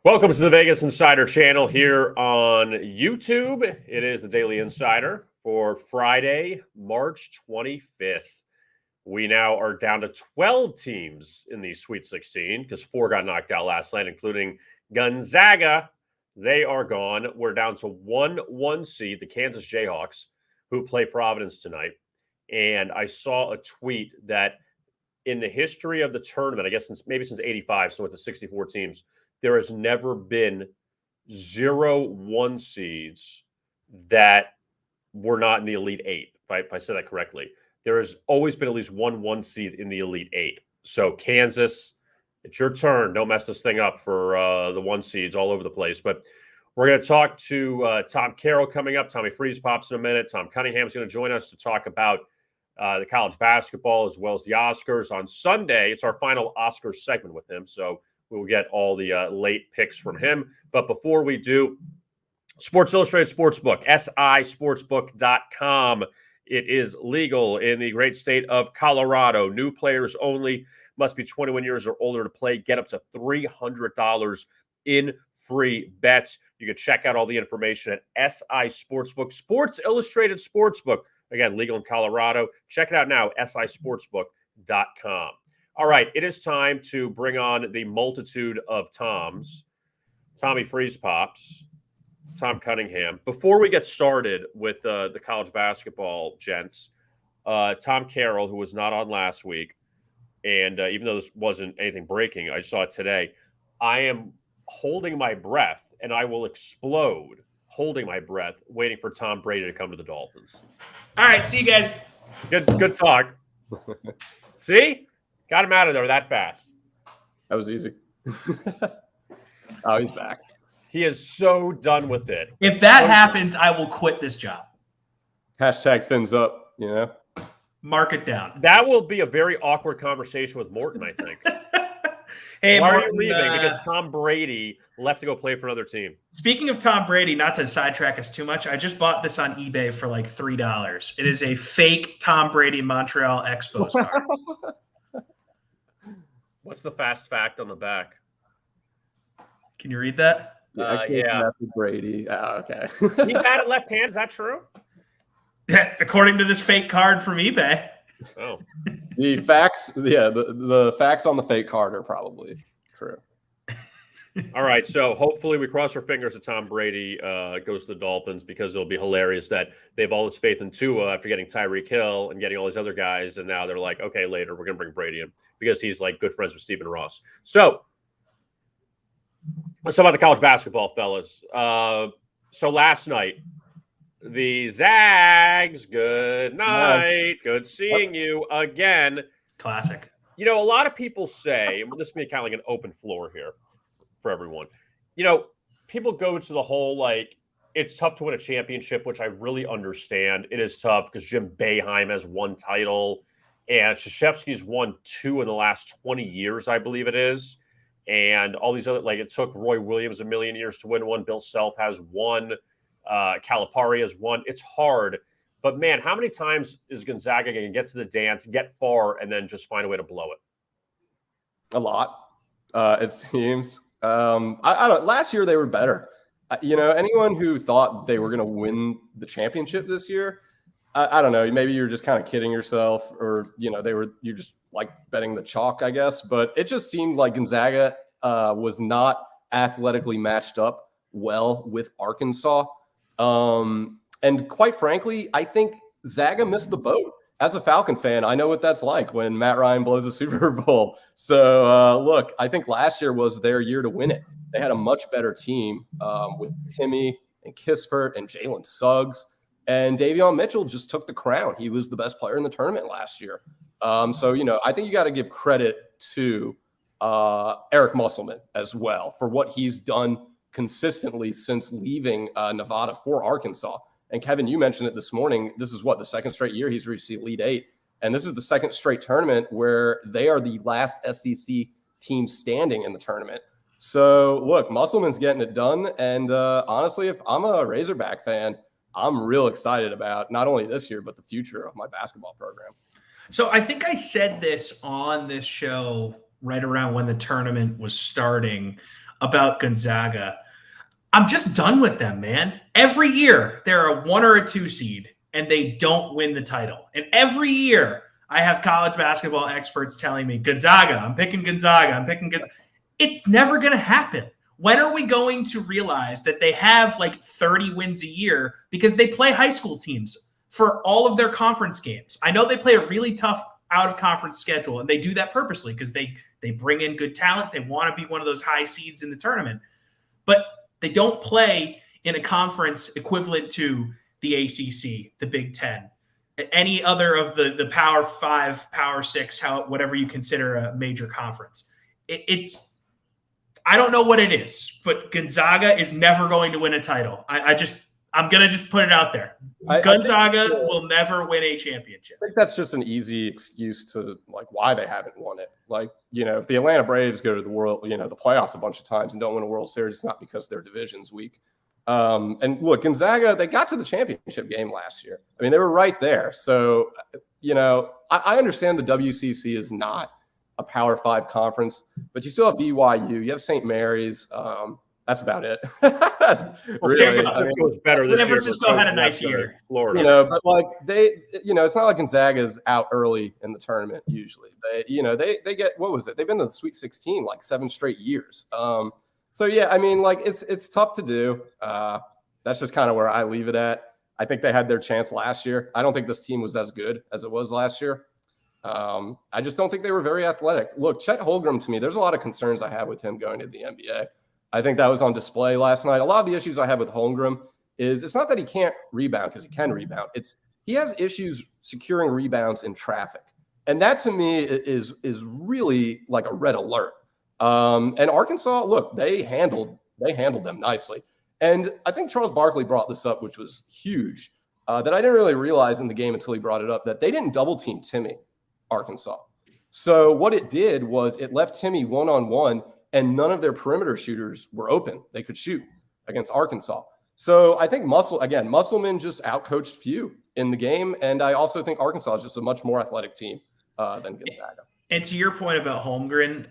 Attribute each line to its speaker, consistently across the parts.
Speaker 1: Welcome to the Vegas Insider channel here on YouTube. It is the Daily Insider for Friday, March 25th. We now are down to 12 teams in the Sweet 16 because 4 got knocked out last night, including Gonzaga. They are gone. We're down to 1 seed, the Kansas Jayhawks, who play Providence tonight. And I saw a tweet that in the history of the tournament, I guess since 85, so with the 64 teams, there has never been 0 1 seeds that were not in the Elite Eight, if I said that correctly. There has always been at least 1 seed in the Elite Eight. So Kansas, it's your turn. Don't mess this thing up for the 1 seeds all over the place. But we're going to talk to Tom Carroll coming up. Tommy Freeze pops in a minute. Tom Cunningham is going to join us to talk about the college basketball as well as the Oscars. On Sunday, it's our final Oscars segment with him. So we'll get all the late picks from him. But before we do, Sports Illustrated Sportsbook, sisportsbook.com. It is legal in the great state of Colorado. New players only, must be 21 years or older to play. Get up to $300 in free bets. You can check out all the information at SI Sportsbook. Sports Illustrated Sportsbook. Again, legal in Colorado. Check it out now, sisportsbook.com. All right, it is time to bring on the multitude of Toms. Tommy Freeze Pops, Tom Cunningham. Before we get started with the college basketball gents, Tom Carroll, who was not on last week, and even though this wasn't anything breaking, I saw it today, I am holding my breath, and I will explode holding my breath, waiting for Tom Brady to come to the Dolphins.
Speaker 2: All right, see you guys.
Speaker 1: Good talk. See? Got him out of there that fast.
Speaker 3: That was easy. Oh, he's back.
Speaker 1: He is so done with it.
Speaker 2: If that happens, I will quit this job.
Speaker 3: Hashtag fins up, you know?
Speaker 2: Mark it down.
Speaker 1: That will be a very awkward conversation with Morton, I think.
Speaker 2: Hey,
Speaker 1: why
Speaker 2: Morton,
Speaker 1: are you leaving? Because Tom Brady left to go play for another team.
Speaker 2: Speaking of Tom Brady, not to sidetrack us too much, I just bought this on eBay for like $3. It is a fake Tom Brady Montreal Expos card.
Speaker 1: What's the fast fact on the back?
Speaker 2: Can you read that?
Speaker 1: Yeah.
Speaker 3: Brady. Oh, okay.
Speaker 1: He had it left hand. Is that true?
Speaker 2: According to this fake card from eBay.
Speaker 1: Oh.
Speaker 3: The facts, the facts on the fake card are probably true.
Speaker 1: All right, so hopefully we cross our fingers that Tom Brady goes to the Dolphins, because it'll be hilarious that they have all this faith in Tua after getting Tyreek Hill and getting all these other guys, and now they're like, okay, later we're going to bring Brady in because he's like good friends with Stephen Ross. So let's talk about the college basketball, fellas. So last night, the Zags, good night. Good seeing you again.
Speaker 2: Classic.
Speaker 1: You know, a lot of people say, and this may be kind of like an open floor here for everyone. You know, people go to the whole, like, it's tough to win a championship, which I really understand. It is tough because Jim Boeheim has 1 title, and Krzyzewski's won 2 in the last 20 years, I believe it is. And all these other, like, it took Roy Williams a million years to win 1. Bill Self has 1. Calipari has 1. It's hard. But, man, how many times is Gonzaga going to get to the dance, get far, and then just find a way to blow it?
Speaker 3: A lot, it seems. I don't. Last year they were better. You know, anyone who thought they were going to win the championship this year, I don't know. Maybe you're just kind of kidding yourself, or you know, you're just like betting the chalk, I guess. But it just seemed like Gonzaga was not athletically matched up well with Arkansas. And quite frankly, I think Zaga missed the boat. As a Falcon fan, I know what that's like when Matt Ryan blows a Super Bowl. So, look, I think last year was their year to win it. They had a much better team with Timmy and Kispert and Jalen Suggs. And Davion Mitchell just took the crown. He was the best player in the tournament last year. So, you know, I think you got to give credit to Eric Musselman as well for what he's done consistently since leaving Nevada for Arkansas. And Kevin, you mentioned it this morning. This is what, the second straight year he's reached the Elite Eight. And this is the second straight tournament where they are the last SEC team standing in the tournament. So, look, Musselman's getting it done. And honestly, if I'm a Razorback fan, I'm real excited about not only this year, but the future of my basketball program.
Speaker 2: So I think I said this on this show right around when the tournament was starting. about Gonzaga. I'm just done with them, man. Every year they're a 1 or a 2 seed and they don't win the title. And every year I have college basketball experts telling me, Gonzaga, I'm picking Gonzaga, I'm picking Gonzaga. It's never going to happen. When are we going to realize that they have like 30 wins a year because they play high school teams for all of their conference games? I know they play a really tough out-of-conference schedule, and they do that purposely because they bring in good talent. They want to be one of those high seeds in the tournament. But they don't play in a conference equivalent to the ACC, the Big Ten, any other of the Power 5, Power 6, whatever you consider a major conference. It's I don't know what it is, but Gonzaga is never going to win a title. I'm going to just put it out there. Gonzaga will never win a championship.
Speaker 3: I think that's just an easy excuse to like why they haven't won it. Like, if the Atlanta Braves go to the the playoffs a bunch of times and don't win a World Series, it's not because their division's weak. And look, Gonzaga, they got to the championship game last year. I mean, they were right there. So, I understand the WCC is not a Power 5 conference, but you still have BYU, you have St. Mary's. That's about it.
Speaker 1: Really, was better this
Speaker 2: San Francisco had a nice year.
Speaker 1: Florida,
Speaker 3: but like it's not like Gonzaga's out early in the tournament. Usually, they get what was it? They've been to the Sweet 16 like 7 straight years. So yeah, I mean, like it's tough to do. That's just kind of where I leave it at. I think they had their chance last year. I don't think this team was as good as it was last year. I just don't think they were very athletic. Look, Chet Holmgren, to me, there's a lot of concerns I have with him going to the NBA. I think that was on display last night. A lot of the issues I have with Holmgren is it's not that he can't rebound because he can rebound. It's he has issues securing rebounds in traffic. And that to me is really like a red alert. And Arkansas, look, they handled them nicely. And I think Charles Barkley brought this up, which was huge, that I didn't really realize in the game until he brought it up, that they didn't double team Timmy, Arkansas. So what it did was it left Timmy one-on-one, and none of their perimeter shooters were open. They could shoot against Arkansas. So I think Musselman just outcoached Few in the game. And I also think Arkansas is just a much more athletic team than Gonzaga.
Speaker 2: And to your point about Holmgren,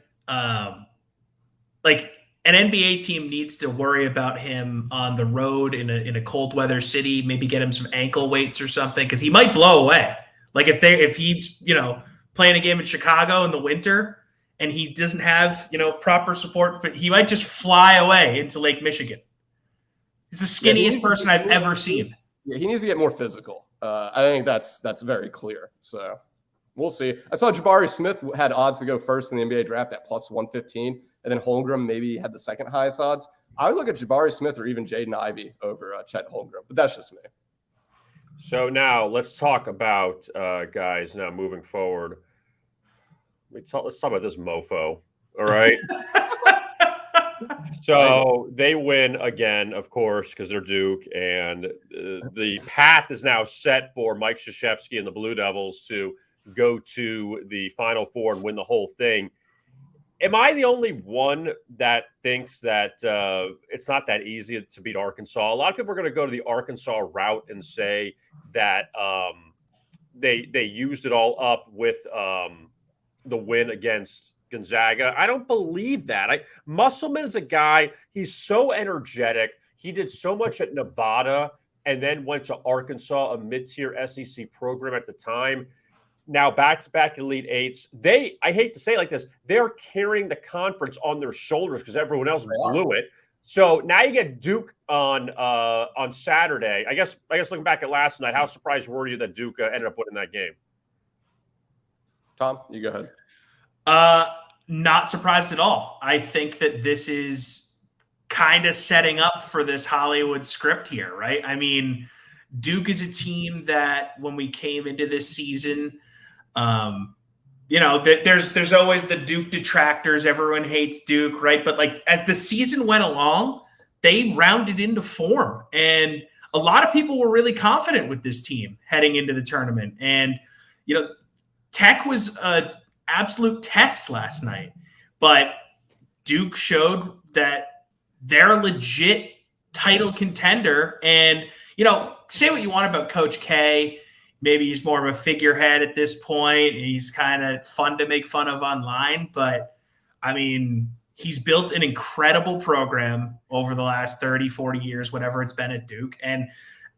Speaker 2: like an NBA team needs to worry about him on the road in a cold weather city, maybe get him some ankle weights or something, because he might blow away. Like if he's, playing a game in Chicago in the winter and he doesn't have, proper support, but he might just fly away into Lake Michigan. He's the skinniest person I've ever seen.
Speaker 3: Yeah, he needs to get more physical. I think that's very clear. So we'll see. I saw Jabari Smith had odds to go first in the NBA draft at plus 115, and then Holmgren maybe had the second highest odds. I would look at Jabari Smith or even Jaden Ivey over Chet Holmgren, but that's just me.
Speaker 1: So now let's talk about guys. Now moving forward, let's talk about this mofo. All right. So they win again, of course, because they're Duke, and the path is now set for Mike Krzyzewski and the Blue Devils to go to the Final Four and win the whole thing. Am I the only one that thinks that it's not that easy to beat Arkansas? A lot of people are going to go to the Arkansas route and say that they used it all up with the win against Gonzaga. I don't believe that. Musselman is a guy, he's so energetic. He did so much at Nevada and then went to Arkansas, a mid-tier SEC program at the time. Now back-to-back Elite Eights. I hate to say it like this, they're carrying the conference on their shoulders because everyone else blew it. So now you get Duke on Saturday. I guess looking back at last night, how surprised were you that Duke ended up winning that game?
Speaker 3: Thom, you go ahead.
Speaker 2: Not surprised at all. I think that this is kind of setting up for this Hollywood script here, right? I mean, Duke is a team that when we came into this season, there's always the Duke detractors. Everyone hates Duke, right? But like as the season went along, they rounded into form, and a lot of people were really confident with this team heading into the tournament. And Tech was a absolute test last night, but Duke showed that they're a legit title contender. And say what you want about Coach K. Maybe he's more of a figurehead at this point. He's kind of fun to make fun of online, but I mean, He's built an incredible program over the last 30, 40 years, whatever it's been at Duke. And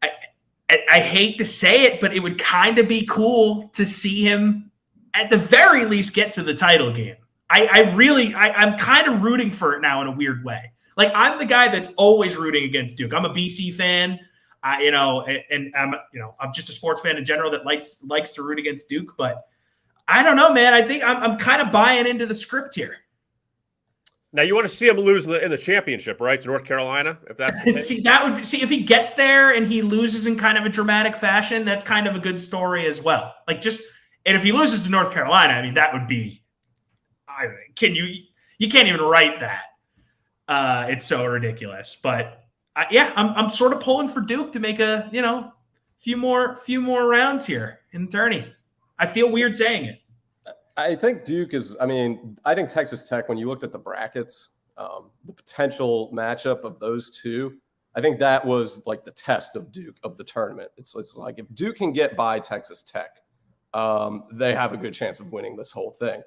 Speaker 2: I hate to say it, but it would kind of be cool to see him at the very least get to the title game. I'm kind of rooting for it now in a weird way. Like, I'm the guy that's always rooting against Duke. I'm a BC fan, and I'm just a sports fan in general that likes to root against Duke. But I don't know, man. I think I'm kind of buying into the script here.
Speaker 1: Now you want to see him lose in the championship, right, to North Carolina? If that's the
Speaker 2: see if he gets there and he loses in kind of a dramatic fashion, that's kind of a good story as well. And if he loses to North Carolina, I mean, that would be. You can't even write that. It's so ridiculous. But I'm sort of pulling for Duke to make a few more rounds here in the tourney. I feel weird saying it.
Speaker 3: I think Duke is. I mean, I think Texas Tech. When you looked at the brackets, the potential matchup of those two, I think that was like the test of Duke of the tournament. It's like if Duke can get by Texas Tech, they have a good chance of winning this whole thing.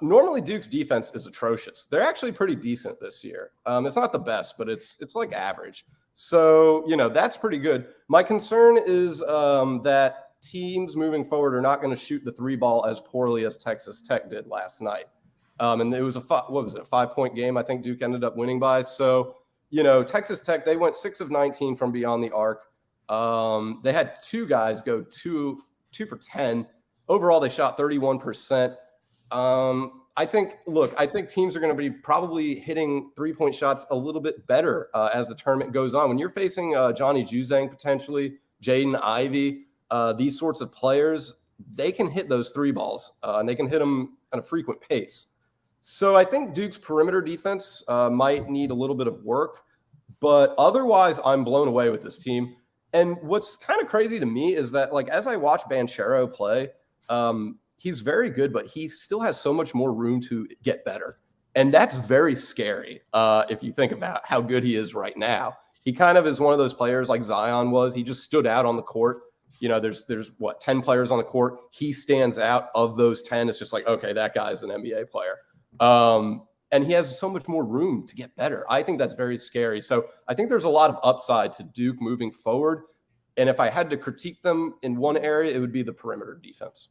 Speaker 3: Normally Duke's defense is atrocious. They're actually pretty decent this year. It's not the best, but it's like average. So, that's pretty good. My concern is that teams moving forward are not going to shoot the 3-ball as poorly as Texas Tech did last night. And it was a 5-point game. I think Duke ended up winning by. So, Texas Tech, they went 6 of 19 from beyond the arc. They had 2 guys go 2 for 10. Overall, they shot 31%. I think teams are going to be probably hitting 3-point shots a little bit better as the tournament goes on. When you're facing Johnny Juzang, potentially Jaden Ivey, these sorts of players, they can hit those 3-balls and they can hit them at a frequent pace. So I think Duke's perimeter defense might need a little bit of work, but otherwise I'm blown away with this team. And what's kind of crazy to me is that, like, as I watch Banchero play, he's very good, but he still has so much more room to get better. And that's very scary if you think about how good he is right now. He kind of is one of those players like Zion was. He just stood out on the court. There's 10 players on the court. He stands out. Of those 10, it's just like, okay, that guy's an NBA player. And he has so much more room to get better. I think that's very scary. So I think there's a lot of upside to Duke moving forward. And if I had to critique them in one area, it would be the perimeter defense.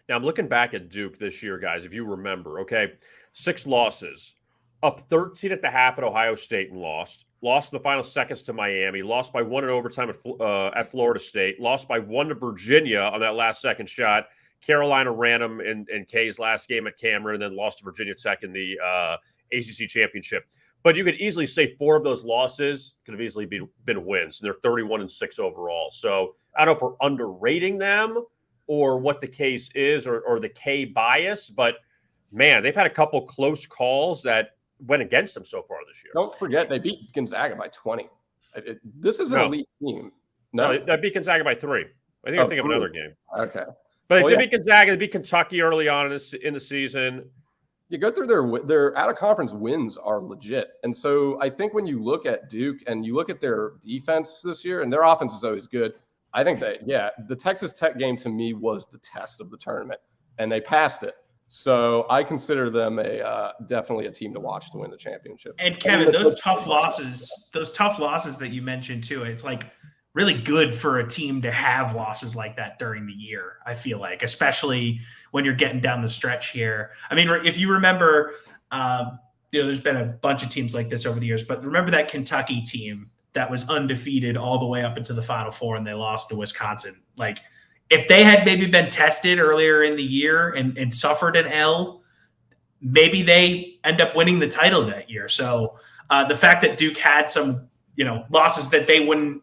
Speaker 1: Now, I'm looking back at Duke this year, guys, if you remember, okay, 6 losses, up 13 at the half at Ohio State and lost in the final seconds to Miami, lost by 1 in overtime at Florida State, lost by 1 to Virginia on that last second shot. Carolina ran them in K's last game at Cameron, and then lost to Virginia Tech in the ACC championship. But you could easily say 4 of those losses could have easily been wins, and they're 31-6 overall. So I don't know if we're underrating them or what the case is, or the K bias, but man, they've had a couple close calls that went against them so far this year.
Speaker 3: Don't forget, they beat Gonzaga by 20. This is an elite team.
Speaker 1: No, they beat Gonzaga by 3. I think I'm thinking of another game.
Speaker 3: Okay.
Speaker 1: But they beat Gonzaga, they beat Kentucky early on in the season.
Speaker 3: You go through their out-of-conference wins are legit. And so I think when you look at Duke and you look at their defense this year, and their offense is always good, I think the Texas Tech game to me was the test of the tournament, and they passed it. So I consider them definitely a team to watch to win the championship.
Speaker 2: And Kevin, those tough losses that you mentioned too, it's like really good for a team to have losses like that during the year. I feel like, especially when you're getting down the stretch here. I mean, if you remember, there's been a bunch of teams like this over the years, but remember that Kentucky team that was undefeated all the way up into the Final Four, and they lost to Wisconsin. Like, if they had maybe been tested earlier in the year and suffered an L, maybe they end up winning the title that year. So the fact that Duke had some, losses that they wouldn't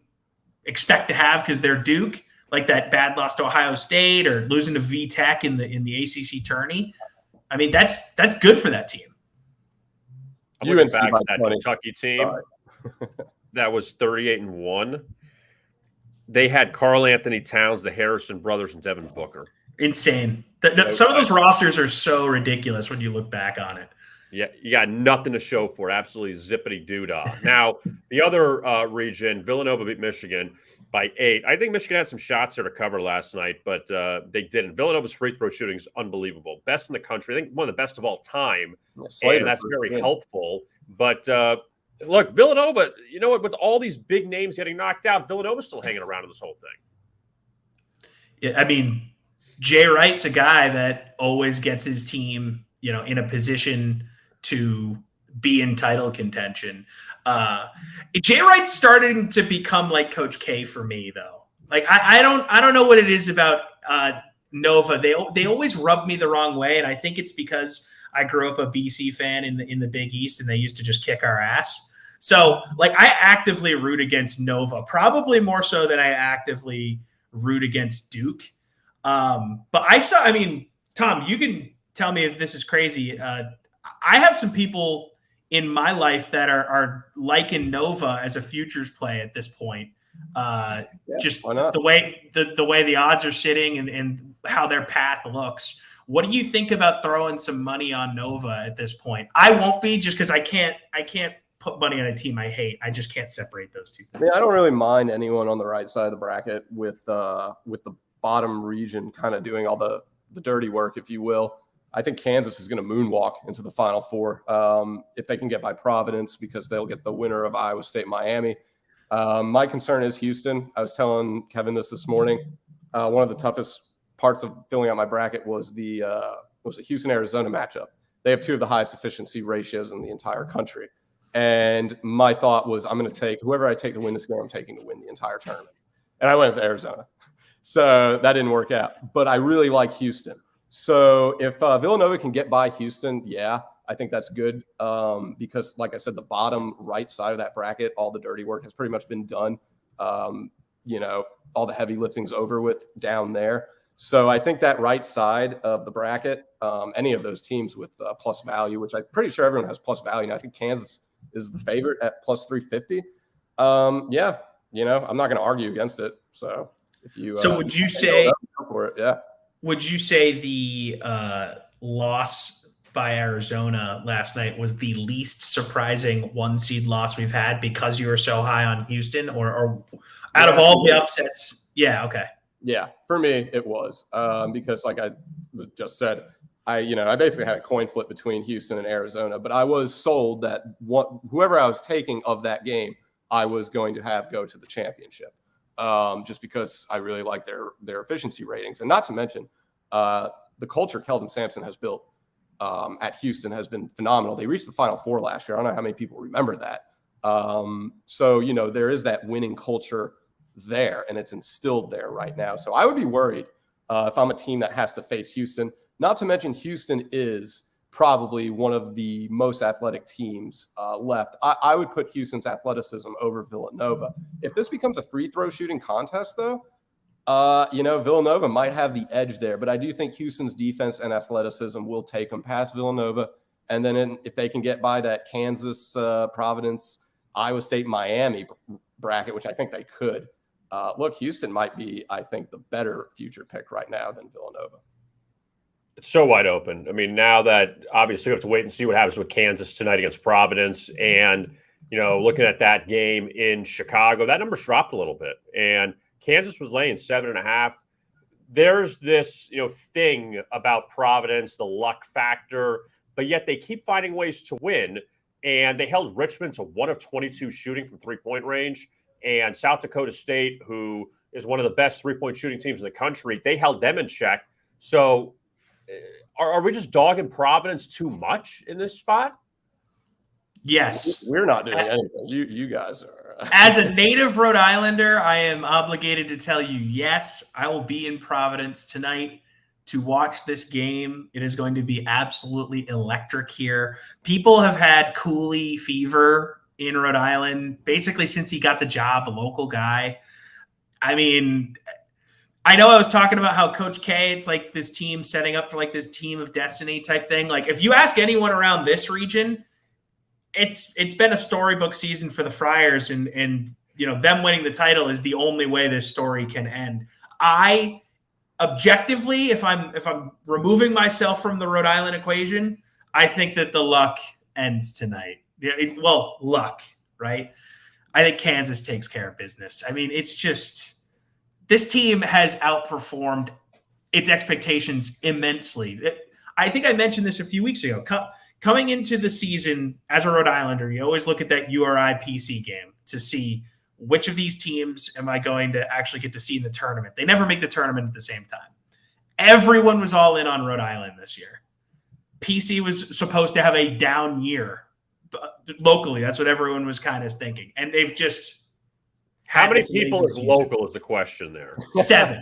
Speaker 2: expect to have because they're Duke, like that bad loss to Ohio State or losing to VTech in the ACC tourney, I mean, that's good for that team.
Speaker 1: I'm looking back at that Kentucky team that was 38-1. They had Karl Anthony Towns, the Harrison brothers, and Devin Booker.
Speaker 2: Insane. Some of those rosters are so ridiculous when you look back on it.
Speaker 1: Yeah, you got nothing to show for it. Absolutely zippity doodah. Now, the other region, Villanova beat Michigan by 8. I think Michigan had some shots there to cover last night, but they didn't. Villanova's free throw shooting is unbelievable. Best in the country. I think one of the best of all time.
Speaker 3: Yeah,
Speaker 1: and that's very helpful. But look, Villanova, you know what? With all these big names getting knocked out, Villanova's still hanging around in this whole thing.
Speaker 2: Yeah, I mean, Jay Wright's a guy that always gets his team, in a position to be in title contention. Jay Wright's starting to become like Coach K for me, though. Like I don't know what it is about Nova. They always rub me the wrong way, and I think it's because I grew up a BC fan in the Big East, and they used to just kick our ass. So like I actively root against Nova, probably more so than I actively root against Duke. But Thom, you can tell me if this is crazy. I have some people in my life that are liking Nova as a futures play at this point. Just the way the odds are sitting and how their path looks. What do you think about throwing some money on Nova at this point? I won't be, just because I can't put money on a team I hate. I just can't separate those two things.
Speaker 3: I don't really mind anyone on the right side of the bracket with the bottom region kind of doing all the dirty work, if you will. I think Kansas is going to moonwalk into the Final Four if they can get by Providence, because they'll get the winner of Iowa State, Miami. My concern is Houston. I was telling Kevin this morning. One of the toughest parts of filling out my bracket was the Houston-Arizona matchup. They have two of the highest efficiency ratios in the entire country. And my thought was, I'm going to take whoever I take to win this game, I'm taking to win the entire tournament. And I went with Arizona. So that didn't work out. But I really like Houston. So if Villanova can get by Houston, I think that's good because, like I said, the bottom right side of that bracket, all the dirty work has pretty much been done. All the heavy lifting's over with down there. So I think that right side of the bracket, any of those teams with plus value, which I'm pretty sure everyone has plus value. Now, I think Kansas is the favorite at plus 350. I'm not going to argue against it. So if you,
Speaker 2: would you say
Speaker 3: go for it? Yeah.
Speaker 2: Would you say the loss by Arizona last night was the least surprising one seed loss we've had because you were so high on Houston, or out of all the upsets? Yeah. Okay.
Speaker 3: Yeah. For me, it was because, like I just said, I basically had a coin flip between Houston and Arizona, but I was sold that whoever I was taking of that game, I was going to have go to the championship. Just because I really like their efficiency ratings. And not to mention, the culture Kelvin Sampson has built at Houston has been phenomenal. They reached the Final Four last year. I don't know how many people remember that. So there is that winning culture there, and it's instilled there right now. So I would be worried if I'm a team that has to face Houston. Not to mention Houston is probably one of the most athletic teams left. I would put Houston's athleticism over Villanova. If this becomes a free throw shooting contest, though, Villanova might have the edge there. But I do think Houston's defense and athleticism will take them past Villanova. And then if they can get by that Kansas, Providence, Iowa State, Miami bracket, which I think they could, Houston might be, I think, the better future pick right now than Villanova.
Speaker 1: It's so wide open. I mean, now that obviously we have to wait and see what happens with Kansas tonight against Providence. And, looking at that game in Chicago, that number's dropped a little bit. And Kansas was laying 7.5. There's this, thing about Providence, the luck factor, but yet they keep finding ways to win. And they held Richmond to 1 of 22 shooting from three-point range. And South Dakota State, who is one of the best three-point shooting teams in the country, they held them in check. So are we just dogging Providence too much in this spot?
Speaker 2: Yes.
Speaker 3: We're not doing anything. You guys are.
Speaker 2: As a native Rhode Islander, I am obligated to tell you, yes, I will be in Providence tonight to watch this game. It is going to be absolutely electric here. People have had Cooley fever in Rhode Island basically since he got the job, a local guy. I mean, I know I was talking about how Coach K, it's like this team setting up for like this team of destiny type thing. Like if you ask anyone around this region, it's been a storybook season for the Friars, and them winning the title is the only way this story can end. I objectively, if I'm removing myself from the Rhode Island equation, I think that the luck ends tonight. Luck, right? I think Kansas takes care of business. I mean, it's just this team has outperformed its expectations immensely. I think I mentioned this a few weeks ago. Coming into the season as a Rhode Islander, you always look at that URI PC game to see which of these teams am I going to actually get to see in the tournament. They never make the tournament at the same time. Everyone was all in on Rhode Island this year. PC was supposed to have a down year locally. That's what everyone was kind of thinking. And they've just
Speaker 1: how many people is local is the question there.
Speaker 2: 7.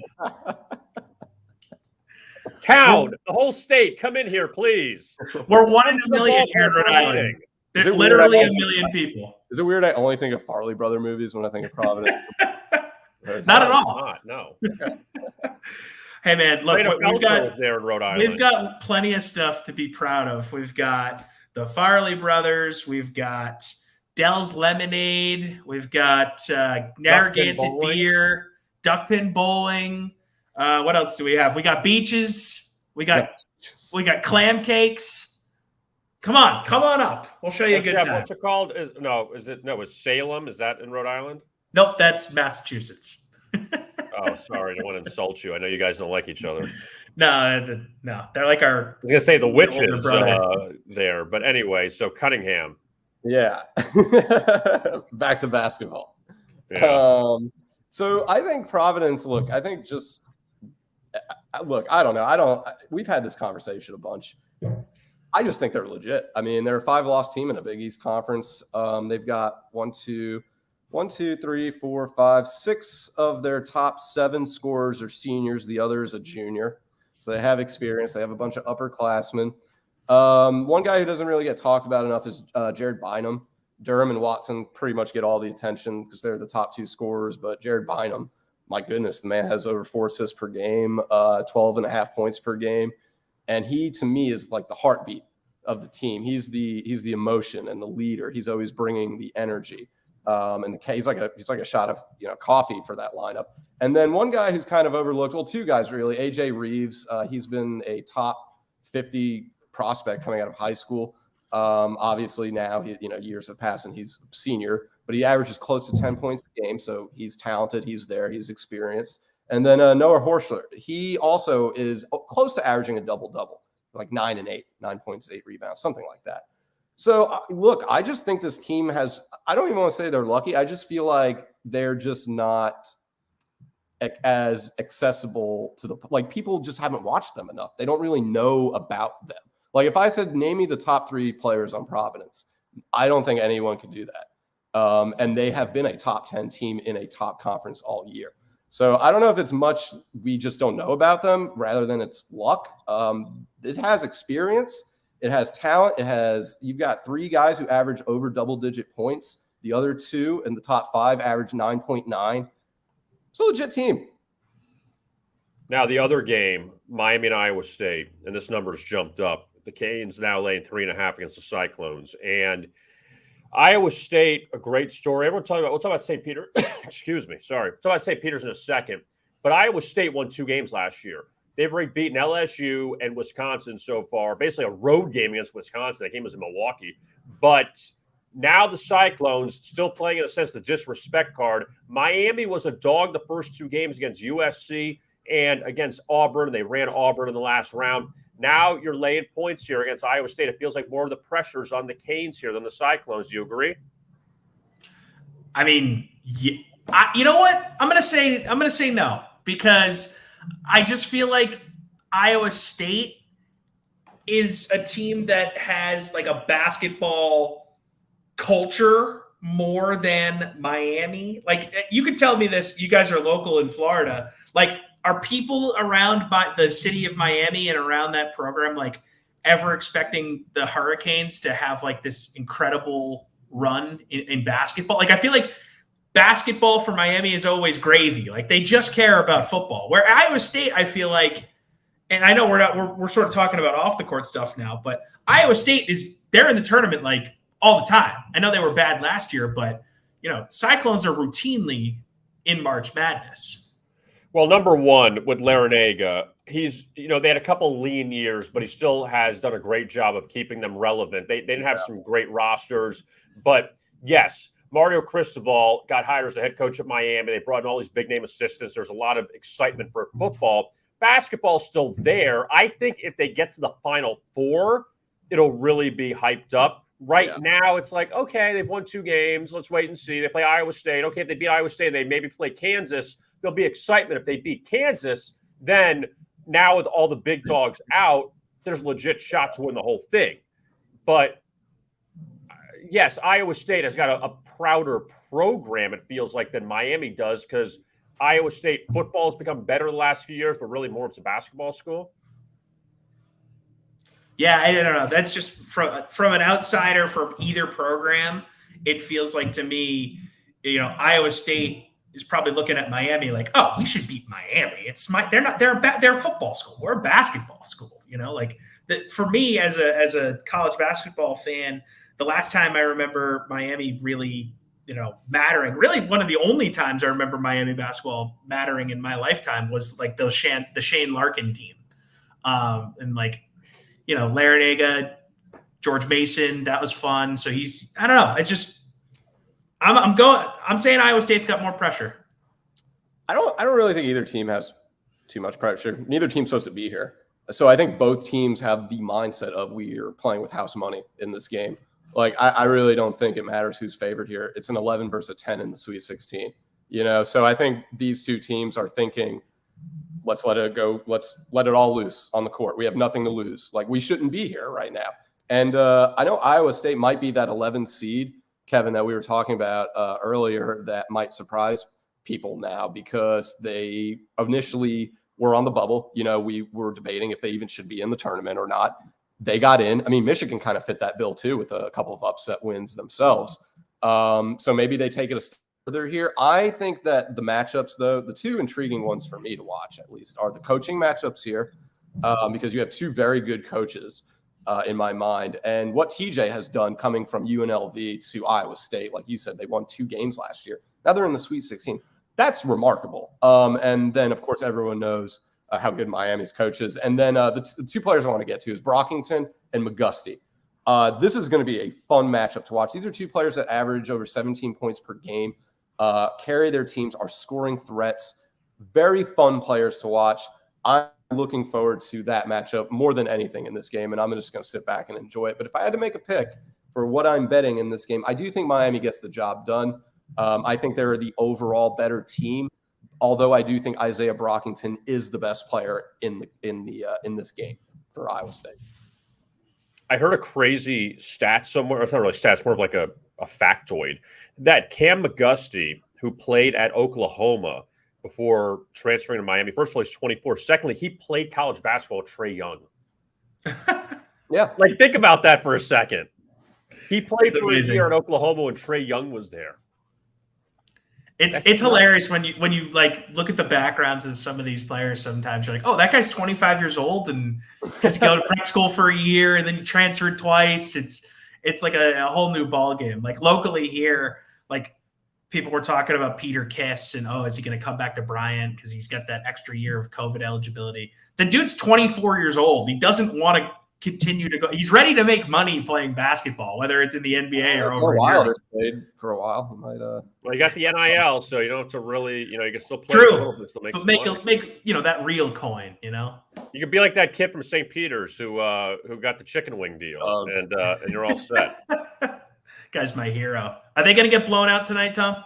Speaker 1: Town, the whole state, come in here, please.
Speaker 2: We're 1 in a million here in Rhode Island. There's literally a million people.
Speaker 3: Is it weird I only think of Farley Brother movies when I think of Providence?
Speaker 2: Not at all.
Speaker 1: No.
Speaker 2: Hey, man, look, we've got
Speaker 1: there in Rhode Island.
Speaker 2: We've got plenty of stuff to be proud of. We've got the Farley Brothers. We've got Dell's Lemonade. We've got Narragansett Beer, Duckpin Bowling. What else do we have? We got beaches. We got clam cakes. Come on up. We'll show you a good time.
Speaker 1: What's it called? It's Salem. Is that in Rhode Island?
Speaker 2: Nope, that's Massachusetts.
Speaker 1: Oh, sorry. I don't want to insult you. I know you guys don't like each other.
Speaker 2: No. They're like our...
Speaker 1: I was going to say the witches there. But anyway, so Cunningham.
Speaker 3: Yeah. Back to basketball.
Speaker 1: Yeah.
Speaker 3: So I think Providence, I don't know. We've had this conversation a bunch. I just think they're legit. I mean, they're a 5-loss team in a Big East conference. They've got 6 of their top 7 scorers are seniors. The other is a junior. So they have experience. They have a bunch of upperclassmen. One guy who doesn't really get talked about enough is Jared Bynum. Durham and Watson pretty much get all the attention because they're the top 2 scorers. But Jared Bynum, my goodness, the man has over 4 assists per game, 12.5 points per game. And he, to me, is like the heartbeat of the team. He's the emotion and the leader. He's always bringing the energy. And he's like a shot of coffee for that lineup. And then one guy who's kind of overlooked, well, 2 guys really, AJ Reeves. He's been a top 50 prospect coming out of high school. Obviously now years have passed and he's a senior, but he averages close to 10 points a game. So he's talented. He's there. He's experienced. And then Noah Horschler, he also is close to averaging a double-double, like 9 and 8, 9 points, 8 rebounds, something like that. So, look, I just think this team has – I don't even want to say they're lucky. I just feel like they're just not as accessible to the – like people just haven't watched them enough. They don't really know about them. Like if I said name me the top 3 players on Providence, I don't think anyone could do that. And they have been a top 10 team in a top conference all year. So I don't know if it's much we just don't know about them rather than it's luck. It has experience. It has talent. You've got 3 guys who average over double-digit points. The other 2 in the top 5 average 9.9. It's a legit team.
Speaker 1: Now, the other game, Miami and Iowa State, and this number's jumped up. The Canes now laying 3.5 against the Cyclones. And Iowa State, a great story. We'll talk about St. Peter. Excuse me. Sorry. We'll talk about St. Peter's in a second. But Iowa State won 2 games last year. They've already beaten LSU and Wisconsin so far. Basically a road game against Wisconsin. That game was in Milwaukee. But now the Cyclones still playing, in a sense, the disrespect card. Miami was a dog the first 2 games against USC and against Auburn. They ran Auburn in the last round. Now you're laying points here against Iowa State. It feels like more of the pressure's on the Canes here than the Cyclones. Do you agree?
Speaker 2: I mean, you know what? I'm gonna say no, because I just feel like Iowa State is a team that has like a basketball culture more than Miami. Like you could tell me this. You guys are local in Florida. Like, are people around by the city of Miami and around that program like ever expecting the Hurricanes to have like this incredible run in basketball? Like I feel like basketball for Miami is always gravy. Like they just care about football. Where Iowa State, I feel like, and I know we're sort of talking about off the court stuff now, but Iowa State they're in the tournament like all the time. I know they were bad last year, but Cyclones are routinely in March Madness.
Speaker 1: Well, number one, with Larinaga, he's, they had a couple lean years, but he still has done a great job of keeping them relevant. They didn't have some great rosters, but yes, Mario Cristobal got hired as the head coach at Miami. They brought in all these big name assistants. There's a lot of excitement for football. Basketball's still there. I think if they get to the Final Four, it'll really be hyped up. Right now, it's like, okay, they've won 2 games. Let's wait and see. They play Iowa State. Okay, if they beat Iowa State, they maybe play Kansas. There'll be excitement. If they beat Kansas, then now with all the big dogs out, there's a legit shot to win the whole thing. But yes, Iowa State has got a prouder program, it feels like, than Miami does, because Iowa State football has become better the last few years, but really more it's a basketball school.
Speaker 2: Yeah, I don't know. That's just from an outsider from either program. It feels like to me, Iowa State is probably looking at Miami like, oh, we should beat Miami. They're a football school. We're a basketball school. For me as a college basketball fan, the last time I remember Miami really, mattering, really one of the only times I remember Miami basketball mattering in my lifetime was like the Shane Larkin team, and like. Larinaga, George Mason, that was fun. So I don't know. It's just, I'm saying Iowa State's got more pressure.
Speaker 3: I don't really think either team has too much pressure. Neither team's supposed to be here. So I think both teams have the mindset of we are playing with house money in this game. Like, I really don't think it matters who's favored here. It's an 11 versus a 10 in the Sweet 16, So I think these two teams are thinking, let's let it go. Let's let it all loose on the court. We have nothing to lose. Like, we shouldn't be here right now. And I know Iowa State might be that 11 seed, Kevin, that we were talking about earlier, that might surprise people now because they initially were on the bubble. We were debating if they even should be in the tournament or not. They got in. I mean, Michigan kind of fit that bill too with a couple of upset wins themselves. So maybe they take it a step further here. I think that the matchups, though, the two intriguing ones for me to watch at least are the coaching matchups here, because you have two very good coaches in my mind. And what TJ has done coming from UNLV to Iowa State, like you said, they won 2 games last year. Now they're in the Sweet 16. That's remarkable. And then, of course, everyone knows how good Miami's coach is. And then the 2 players I want to get to is Brockington and McGusty. This is going to be a fun matchup to watch. These are 2 players that average over 17 points per game. Carry their teams, are scoring threats, very fun players to watch. I'm looking forward to that matchup more than anything in this game, and I'm just going to sit back and enjoy it. But if I had to make a pick for what I'm betting in this game, I do think Miami gets the job done. I think they're the overall better team, although I do think Isaiah Brockington is the best player in this game for Iowa State.
Speaker 1: I heard a crazy stat somewhere. It's not really stats, more of like a factoid, that Cam McGusty, who played at Oklahoma before transferring to Miami, first of all, he's 24. Secondly, he played college basketball with Trae Young.
Speaker 3: Yeah.
Speaker 1: Like, think about that for a second. He played for a year at Oklahoma when Trae Young was there.
Speaker 2: It's hilarious when you like look at the backgrounds of some of these players. Sometimes you're like, oh, that guy's 25 years old and because he go to prep school for a year and then he transferred twice. It's like a whole new ball game. Like locally here, like people were talking about Peter Kiss and is he going to come back to Bryant because he's got that extra year of COVID eligibility. The dude's 24 years old. He doesn't want to continue to go. He's ready to make money playing basketball, whether it's in the NBA or over
Speaker 3: in Europe. For a while, he might.
Speaker 1: Well, you got the NIL, so you don't have to really, you can still play.
Speaker 2: True,
Speaker 1: but
Speaker 2: make that real coin.
Speaker 1: You could be like that kid from St. Peter's who got the chicken wing deal, and you're all set.
Speaker 2: Guy's my hero. Are they going to get blown out tonight, Tom?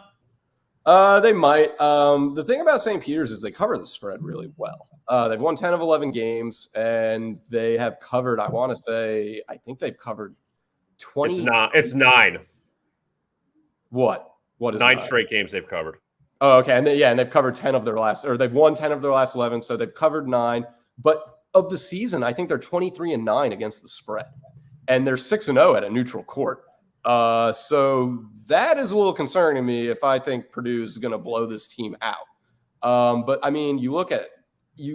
Speaker 3: They might. The thing about St. Peter's is they cover the spread really well. They've won 10 of 11 games, and they have covered, I think they've covered 20.
Speaker 1: It's 9.
Speaker 3: What is
Speaker 1: 9 straight games they've covered.
Speaker 3: Oh, okay. And they've covered 10 of their last, or they've won 10 of their last 11. So they've covered 9. But of the season, I think they're 23-9 against the spread, and they're 6-0 at a neutral court. So that is a little concerning to me if I think Purdue is going to blow this team out. But I mean, you look at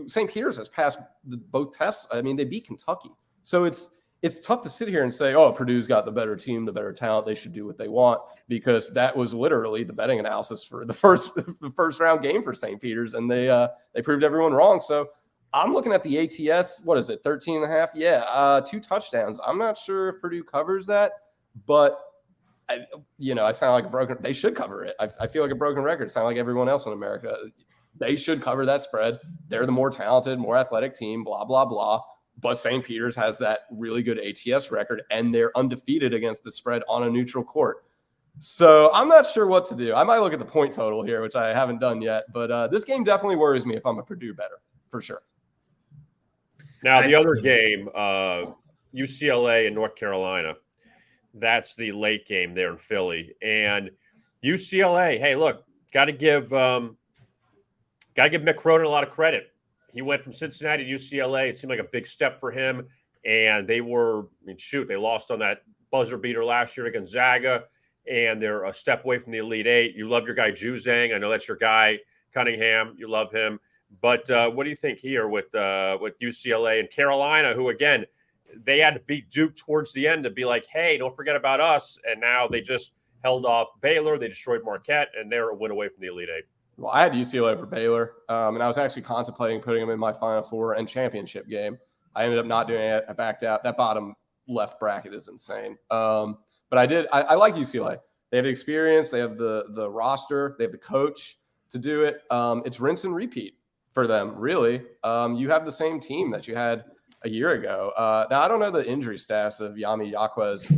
Speaker 3: St. Peter's has passed both tests. I mean, they beat Kentucky. So it's tough to sit here and say, oh, Purdue's got the better team, the better talent. They should do what they want, because that was literally the betting analysis for the first round game for St. Peter's, and they proved everyone wrong. So I'm looking at the ATS. What is it? 13.5. Yeah. 2 touchdowns. I'm not sure if Purdue covers that, but I sound like a broken. They should cover it. I feel like a broken record. Sound like everyone else in America. They should cover that spread. They're the more talented, more athletic team. Blah blah blah. But St. Peter's has that really good ATS record, and they're undefeated against the spread on a neutral court. So I'm not sure what to do. I might look at the point total here, which I haven't done yet. But this game definitely worries me if I'm a Purdue bettor, for sure.
Speaker 1: Now, the other game, UCLA and North Carolina, that's the late game there in Philly. And UCLA, hey, look, got to give Mick Cronin a lot of credit. He went from Cincinnati to UCLA. It seemed like a big step for him. And they lost on that buzzer beater last year to Gonzaga. And they're a step away from the Elite Eight. You love your guy, Juzang. I know that's your guy, Cunningham. You love him. But what do you think here with UCLA and Carolina, who, again, they had to beat Duke towards the end to be like, hey, don't forget about us. And now they just held off Baylor. They destroyed Marquette, and they're a win away from the Elite Eight.
Speaker 3: Well, I had UCLA over Baylor, and I was actually contemplating putting them in my Final Four and championship game. I ended up not doing it. I backed out. That bottom left bracket is insane. But I did. I like UCLA. They have the experience. They have the roster. They have the coach to do it. It's rinse and repeat for them, really. You have the same team that you had a year ago. Now, I don't know the injury status of Yami Yaquez.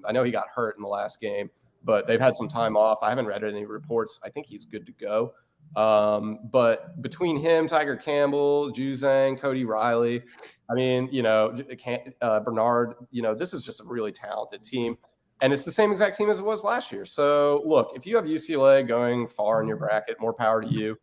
Speaker 3: I know he got hurt in the last game, but they've had some time off. I haven't read any reports. I think he's good to go. But between him, Tiger Campbell, Juzang, Cody Riley, I mean, Bernard, this is just a really talented team. And it's the same exact team as it was last year. So, look, if you have UCLA going far in your bracket, more power to you.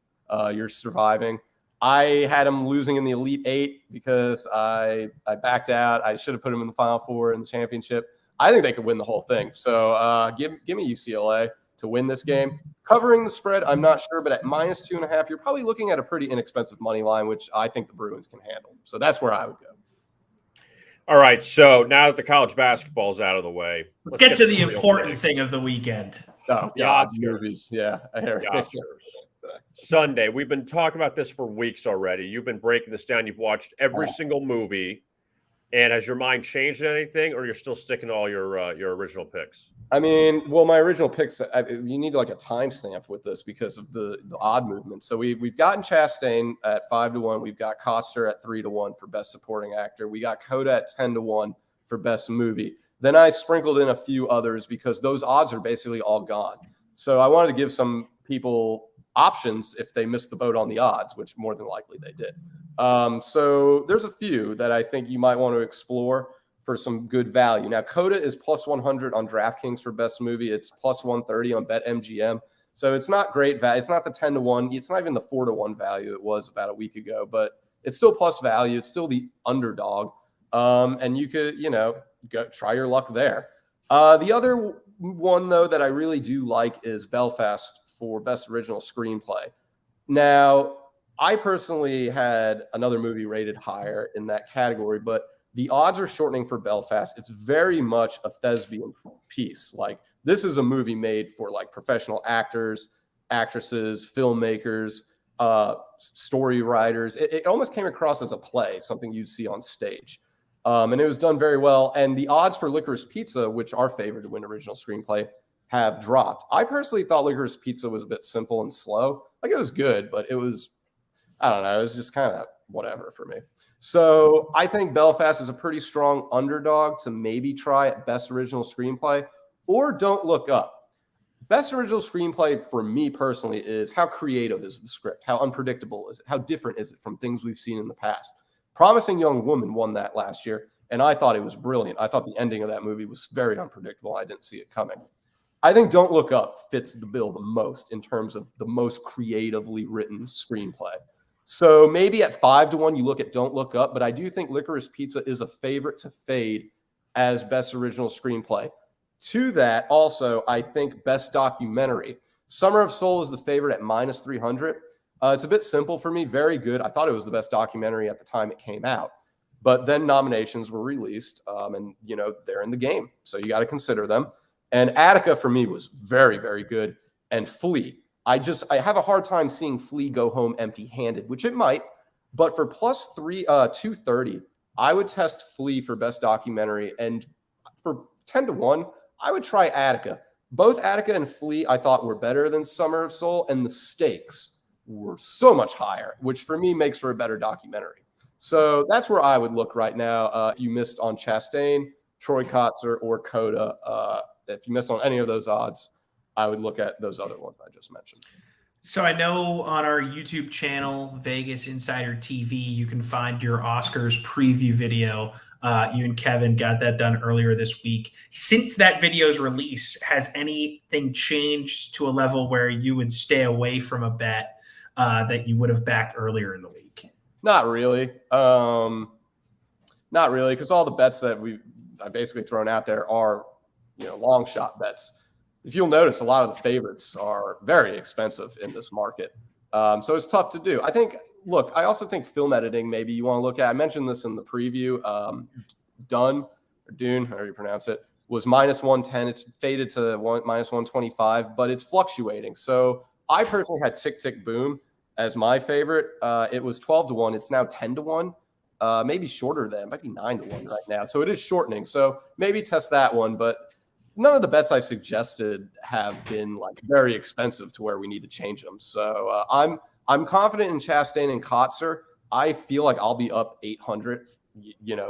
Speaker 3: You're surviving. I had them losing in the Elite Eight because I backed out. I should have put them in the Final Four in the championship. I think they could win the whole thing. So give me UCLA to win this game. Covering the spread, I'm not sure, but at -2.5, you're probably looking at a pretty inexpensive money line, which I think the Bruins can handle. So that's where I would go.
Speaker 1: All right, so now that the college basketball's out of the way,
Speaker 2: let's get to the important thing of the weekend.
Speaker 3: Oh, God, movies. Yeah.
Speaker 1: The Oscars. Sunday. We've been talking about this for weeks already. You've been breaking this down. You've watched every single movie. And has your mind changed anything, or you're still sticking to all your original picks?
Speaker 3: I mean, well, my original picks, you need like a timestamp with this because of the odd movement. So we've gotten Chastain at 5-1. We've got Coster at 3-1 for Best Supporting Actor. We got Coda at 10-1 for Best Movie. Then I sprinkled in a few others because those odds are basically all gone. So I wanted to give some people options if they missed the boat on the odds, which more than likely they did. So there's a few that I think you might want to explore for some good value. Now, Coda is +100 on DraftKings for Best Movie. It's +130 on BetMGM. So it's not great value. It's not the 10-1. It's not even the 4-1 value it was about a week ago, but it's still plus value. It's still the underdog. And you could, go try your luck there. The other one, though, that I really do like is Belfast for Best Original Screenplay. Now, I personally had another movie rated higher in that category, but the odds are shortening for Belfast. It's very much a thespian piece. Like, this is a movie made for like professional actors, actresses, filmmakers, story writers. It almost came across as a play, something you'd see on stage. And it was done very well. And the odds for Licorice Pizza, which are favored to win original screenplay, have dropped. I personally thought Licorice Pizza was a bit simple and slow. Like, it was good, but it was, I don't know, it was just kind of whatever for me. So I think Belfast is a pretty strong underdog to maybe try at Best Original Screenplay, or Don't Look Up. Best Original Screenplay for me personally is how creative is the script? How unpredictable is it? How different is it from things we've seen in the past? Promising Young Woman won that last year, and I thought it was brilliant. I thought the ending of that movie was very unpredictable. I didn't see it coming. I think Don't Look Up fits the bill the most in terms of the most creatively written screenplay. So maybe at 5-1, you look at Don't Look Up, but I do think Licorice Pizza is a favorite to fade as Best Original Screenplay. To that, also, I think Best Documentary. Summer of Soul is the favorite at -300. It's a bit simple for me. Very good. I thought it was the best documentary at the time it came out. But then nominations were released, and, they're in the game. So you got to consider them. And Attica, for me, was very, very good. And Flea. I have a hard time seeing Flea go home empty-handed, which it might, But for plus 230, I would test Flea for best documentary. And for 10 to 1, I would try Attica. Both Attica and Flea I thought were better than Summer of Soul, and the stakes were so much higher, which for me makes for a better documentary. So that's where I would look right now. If you missed on Chastain, Troy Kotzer, or Coda, if you missed on any of those odds, I would look at those other ones I just mentioned.
Speaker 2: So I know on our YouTube channel, Vegas Insider TV, you can find your Oscars preview video. You and Kevin got that done earlier this week. Since that video's release, has anything changed to a level where you would stay away from a bet that you would have backed earlier in the week?
Speaker 3: Not really. Not really, because all the bets that I've basically thrown out there are, long shot bets. If you'll notice, a lot of the favorites are very expensive in this market. So it's tough to do. I also think film editing, maybe you want to look at. I mentioned this in the preview. Dune, however you pronounce it, was minus 110. It's faded to minus 125, but it's fluctuating. So I personally had Tick Tick Boom as my favorite. It was 12 to 1. It's now 10 to 1. Maybe shorter than, might be 9 to 1 right now. So it is shortening. So maybe test that one, but none of the bets I've suggested have been very expensive to where we need to change them. So I'm confident in Chastain and Kotzer. I feel like I'll be up 800,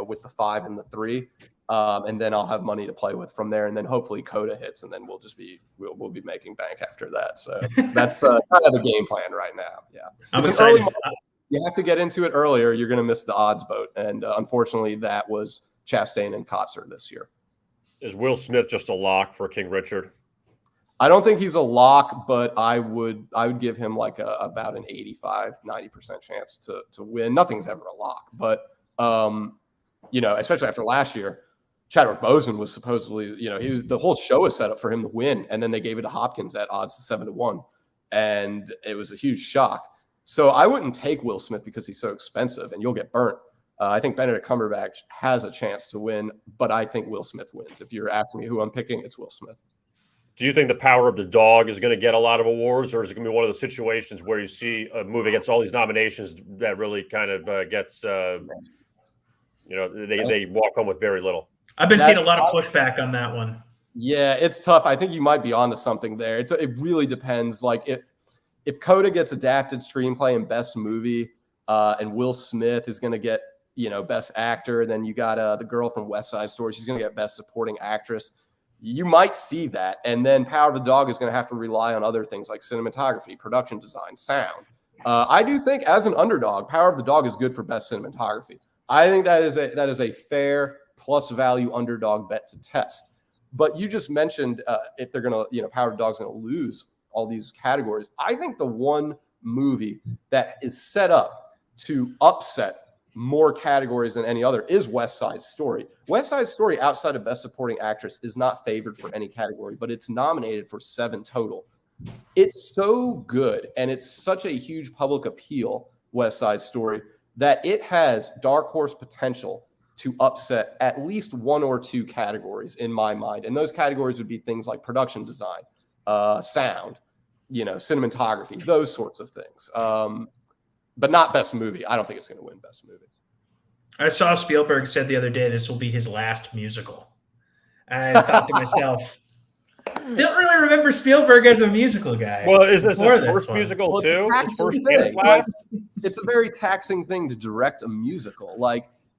Speaker 3: with the 5 and the 3, and then I'll have money to play with from there. And then hopefully Coda hits, and then we'll be making bank after that. So that's kind of the game plan right now. Yeah,
Speaker 2: I'm excited.
Speaker 3: You have to get into it earlier. You're going to miss the odds boat, and unfortunately, that was Chastain and Kotzer this year.
Speaker 1: Is Will Smith just a lock for King Richard?
Speaker 3: I don't think he's a lock, but I would give him about an 85-90% chance to win. Nothing's ever a lock, but especially after last year, Chadwick Boseman was supposedly, the whole show was set up for him to win, and then they gave it to Hopkins at odds to 7 to 1, and it was a huge shock. So I wouldn't take Will Smith because he's so expensive, and you'll get burnt. I think Benedict Cumberbatch has a chance to win, but I think Will Smith wins. If you're asking me who I'm picking, it's Will Smith.
Speaker 1: Do you think The Power of the Dog is going to get a lot of awards, or is it going to be one of those situations where you see a movie gets all these nominations that really kind of gets, they walk home with very little?
Speaker 2: I've been seeing a lot of pushback on that one.
Speaker 3: Yeah, it's tough. I think you might be onto something there. It really depends. If Coda gets adapted screenplay and best movie, and Will Smith is going to get, best actor, then you got the girl from West Side Story. She's going to get best supporting actress. You might see that. And then Power of the Dog is going to have to rely on other things like cinematography, production design, sound. I do think as an underdog, Power of the Dog is good for best cinematography. I think that is a fair plus value underdog bet to test. But you just mentioned if they're going to, Power of the Dog's going to lose all these categories. I think the one movie that is set up to upset more categories than any other is West Side Story. West Side Story, outside of Best Supporting Actress, is not favored for any category, but it's nominated for 7 total. It's so good, and it's such a huge public appeal, West Side Story, that it has dark horse potential to upset at least 1 or 2 categories in my mind. And those categories would be things like production design, sound, cinematography, those sorts of things. But not best movie. I don't think it's going to win best movie.
Speaker 2: I saw Spielberg said the other day this will be his last musical. And I thought to myself, don't really remember Spielberg as a musical guy.
Speaker 1: Well, is this his first musical too?
Speaker 3: It's a very taxing thing to direct a musical.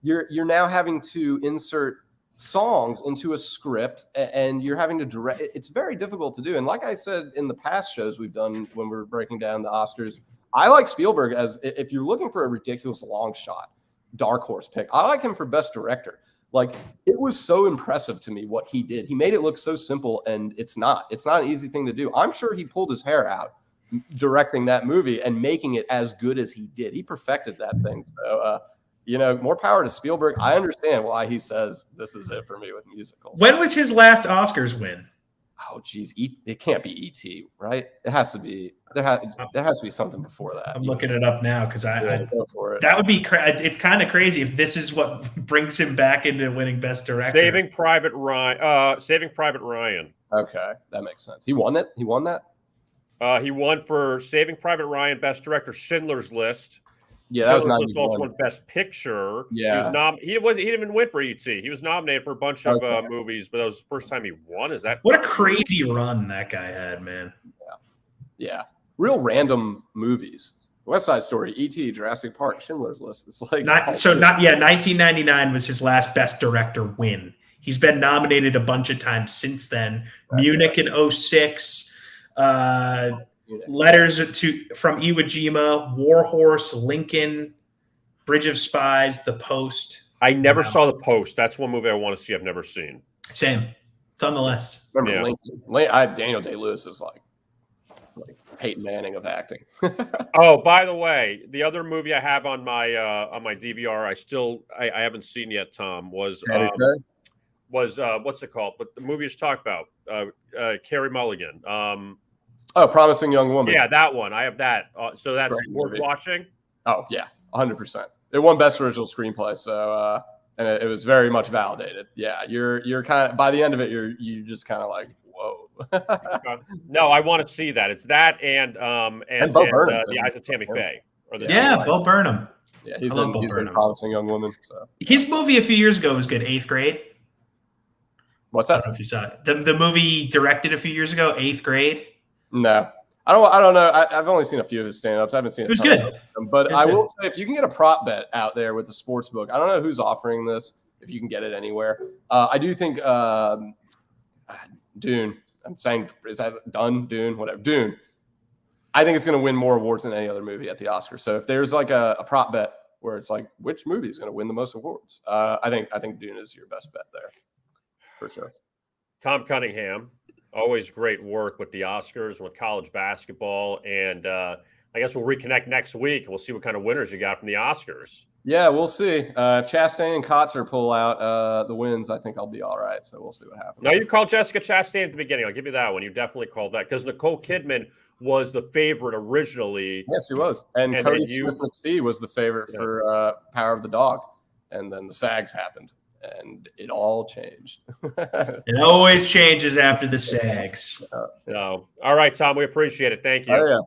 Speaker 3: You're now having to insert songs into a script, and you're having to direct. It's very difficult to do. And like I said in the past shows we've done when we're breaking down the Oscars, I like Spielberg as, if you're looking for a ridiculous long shot, dark horse pick, I like him for best director. It was so impressive to me what he did. He made it look so simple, and it's not an easy thing to do. I'm sure he pulled his hair out directing that movie and making it as good as he did. He perfected that thing. So, more power to Spielberg. I understand why he says this is it for me with musicals.
Speaker 2: When was his last Oscars win?
Speaker 3: Oh, geez. It can't be E.T., right? It has to be. There has to be something before that.
Speaker 2: I'm looking it up now because
Speaker 3: go for it.
Speaker 2: That would be it's kind of crazy if this is what brings him back into winning Best Director.
Speaker 1: Saving Private Ryan.
Speaker 3: Okay, that makes sense. He won it. He won that.
Speaker 1: He won for Saving Private Ryan, Best Director, Schindler's List.
Speaker 3: Yeah, that was
Speaker 1: Schindler's List also
Speaker 3: 91.
Speaker 1: won Best Picture.
Speaker 3: Yeah.
Speaker 1: He didn't even win for E.T. He was nominated for a bunch of movies, but that was the first time he won. Is that
Speaker 2: what a crazy run that guy had, man?
Speaker 3: Yeah. Real random movies. West Side Story, E.T., Jurassic Park, Schindler's List. It's like
Speaker 2: 1999 was his last Best Director win. He's been nominated a bunch of times since then. Munich in 2006, Letters from Iwo Jima, War Horse, Lincoln, Bridge of Spies, The Post.
Speaker 1: I never saw The Post. That's one movie I want to see. I've never seen.
Speaker 2: Same. It's on the list.
Speaker 3: Remember Lincoln? Daniel Day-Lewis is like Peyton Manning of acting.
Speaker 1: Oh, by the way, the other movie I have on my DVR, I haven't seen yet, Tom, was what's it called? But the movie you talk about, Carey Mulligan.
Speaker 3: Promising Young Woman.
Speaker 1: Yeah, that one. I have that. So that's worth watching.
Speaker 3: Oh yeah, 100%. It won Best Original Screenplay, so and it was very much validated. Yeah, you're kind of by the end of it, you just kind of like, whoa.
Speaker 1: No, I want to see that. It's that and
Speaker 3: Burnham,
Speaker 1: The Eyes of Tammy Faye.
Speaker 2: Bo Burnham.
Speaker 3: Yeah, he's in Promising Young Woman. So
Speaker 2: his movie a few years ago was good. 8th Grade.
Speaker 3: What's that?
Speaker 2: I don't know if you saw it. The movie directed a few years ago, 8th Grade.
Speaker 3: No, I don't know. I've only seen a few of his stand-ups. I haven't seen
Speaker 2: it. Was good.
Speaker 3: But I will say, if you can get a prop bet out there with the sports book, I don't know who's offering this. If you can get it anywhere, I do think Dune. I'm saying, is that done? Dune, whatever. Dune. I think it's going to win more awards than any other movie at the Oscars. So if there's like a prop bet where it's like, which movie is going to win the most awards? I think Dune is your best bet there, for sure.
Speaker 1: Thom Cunningham, always great work with the Oscars, with college basketball, and I guess we'll reconnect next week and we'll see what kind of winners you got from the Oscars.
Speaker 3: Yeah, we'll see. If Chastain and Kotzer pull out the wins, I think I'll be all right. So we'll see what happens.
Speaker 1: No, you called Jessica Chastain at the beginning. I'll give you that one. You definitely called that because Nicole Kidman was the favorite originally.
Speaker 3: Yes, she was. And Cody Smith-McPhee was the favorite for Power of the Dog. And then the SAGs happened. And it all changed.
Speaker 2: It always changes after the SAGs.
Speaker 1: So, all right, Tom, we appreciate it. Thank you.
Speaker 3: Oh, yeah.